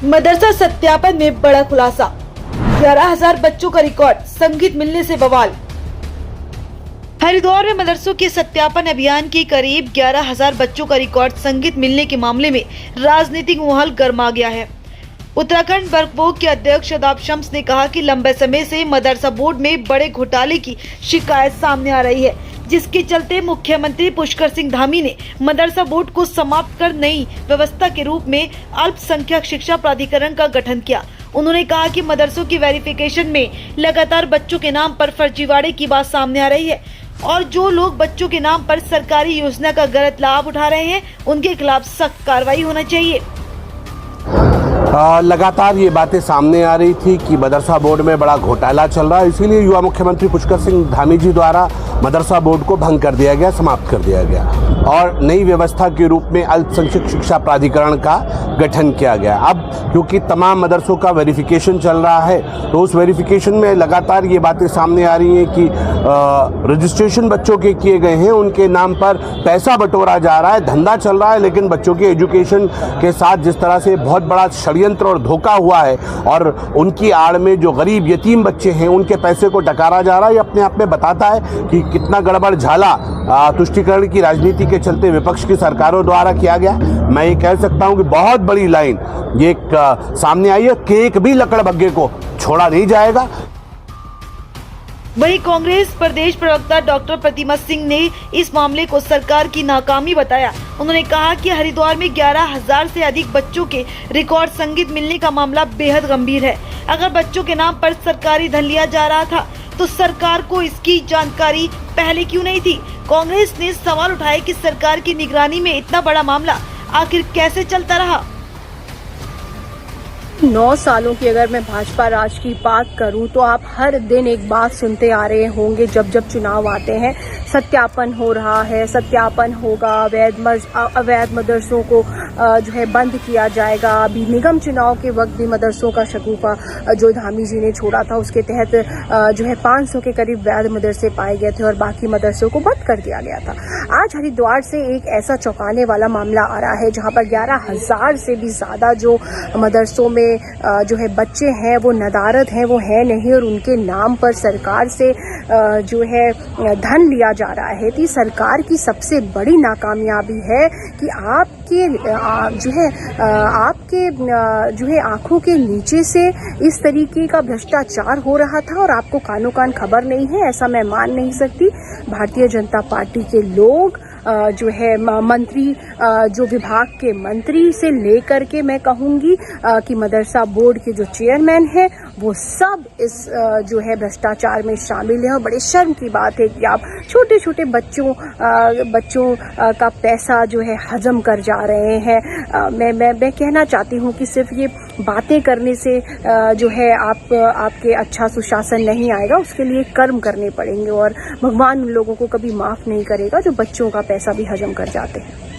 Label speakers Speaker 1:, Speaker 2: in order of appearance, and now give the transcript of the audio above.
Speaker 1: मदरसा सत्यापन में बड़ा खुलासा, 11,000 बच्चों का रिकॉर्ड, संगीत मिलने से बवाल। हरिद्वार में मदरसों के सत्यापन अभियान के करीब 11,000 बच्चों का रिकॉर्ड संगीत मिलने के मामले में राजनीतिक माहौल गर्मा गया है। उत्तराखंड वक्फ बोर्ड के अध्यक्ष शादाब शम्स ने कहा कि लंबे समय से मदरसा बोर्ड में बड़े घोटाले की शिकायत सामने आ रही है, जिसके चलते मुख्यमंत्री पुष्कर सिंह धामी ने मदरसा बोर्ड को समाप्त कर नई व्यवस्था के रूप में अल्पसंख्यक शिक्षा प्राधिकरण का गठन किया। उन्होंने कहा कि मदरसों की वेरिफिकेशन में लगातार बच्चों के नाम पर फर्जीवाड़े की बात सामने आ रही है और जो लोग बच्चों के नाम पर सरकारी योजना का गलत लाभ उठा रहे हैं उनके खिलाफ सख्त कार्रवाई होना चाहिए।
Speaker 2: लगातार ये बातें सामने आ रही थी कि मदरसा बोर्ड में बड़ा घोटाला चल रहा है, इसीलिए युवा मुख्यमंत्री पुष्कर सिंह धामी जी द्वारा मदरसा बोर्ड को भंग कर दिया गया, समाप्त कर दिया गया और नई व्यवस्था के रूप में अल्पसंख्यक शिक्षा प्राधिकरण का गठन किया गया। अब क्योंकि तमाम मदरसों का वेरिफिकेशन चल रहा है तो उस वेरिफिकेशन में लगातार ये बातें सामने आ रही हैं कि रजिस्ट्रेशन बच्चों के किए गए हैं, उनके नाम पर पैसा बटोरा जा रहा है, धंधा चल रहा है, लेकिन बच्चों के एजुकेशन के साथ जिस तरह से बहुत बड़ा षड्यंत्र और धोखा हुआ है और उनकी आड़ में जो गरीब यतीम बच्चे हैं उनके पैसे को डकारा जा रहा है, ये अपने आप में बताता है कि कितना गड़बड़ झाला तुष्टीकरण की राजनीति के चलते विपक्ष की सरकारों द्वारा किया गया। मैं ये कह सकता हूं कि बहुत बड़ी लाइन ये सामने आई है, केक भी लकड़बग्गे को छोड़ा नहीं जाएगा।
Speaker 1: वहीं कांग्रेस प्रदेश प्रवक्ता डॉक्टर प्रतिमा सिंह ने इस मामले को सरकार की नाकामी बताया। उन्होंने कहा कि हरिद्वार में 11,000 से अधिक बच्चों के रिकॉर्ड संगीत मिलने का मामला बेहद गंभीर है। अगर बच्चों के नाम पर सरकारी धन लिया जा रहा था तो सरकार को इसकी जानकारी पहले क्यों नहीं थी। कांग्रेस ने सवाल उठाए कि सरकार की निगरानी में इतना बड़ा मामला आखिर कैसे चलता रहा।
Speaker 3: 9 सालों की अगर मैं भाजपा राज की बात करूं तो आप हर दिन एक बात सुनते आ रहे होंगे, जब जब चुनाव आते हैं सत्यापन हो रहा है, सत्यापन होगा, अवैध मदरसों को जो है बंद किया जाएगा। अभी निगम चुनाव के वक्त भी मदरसों का शगुफा जो धामी जी ने छोड़ा था उसके तहत जो है 500 के करीब वैध मदरसे पाए गए थे और बाकी मदरसों को बंद कर दिया गया था। आज हरिद्वार से एक ऐसा चौंकाने वाला मामला आ रहा है जहां पर 11,000 से भी ज्यादा जो मदरसों में जो है बच्चे हैं वो नदारद हैं, वो है नहीं और उनके नाम पर सरकार से जो है धन लिया जा रहा है। तो सरकार की सबसे बड़ी नाकामयाबी है कि आपके जो है आंखों के नीचे से इस तरीके का भ्रष्टाचार हो रहा था और आपको कानो कान खबर नहीं है। ऐसा मैं मान नहीं सकती। भारतीय जनता पार्टी के लोग जो है मंत्री, जो विभाग के मंत्री से लेकर के मैं कहूंगी कि मदरसा बोर्ड के जो चेयरमैन हैं वो सब इस जो है भ्रष्टाचार में शामिल है। और बड़े शर्म की बात है कि आप छोटे छोटे बच्चों का पैसा जो है हजम कर जा रहे हैं। मैं कहना चाहती हूँ कि सिर्फ ये बातें करने से जो है आपके अच्छा सुशासन नहीं आएगा, उसके लिए कर्म करने पड़ेंगे और भगवान उन लोगों को कभी माफ नहीं करेगा जो बच्चों का पैसा भी हजम कर जाते हैं।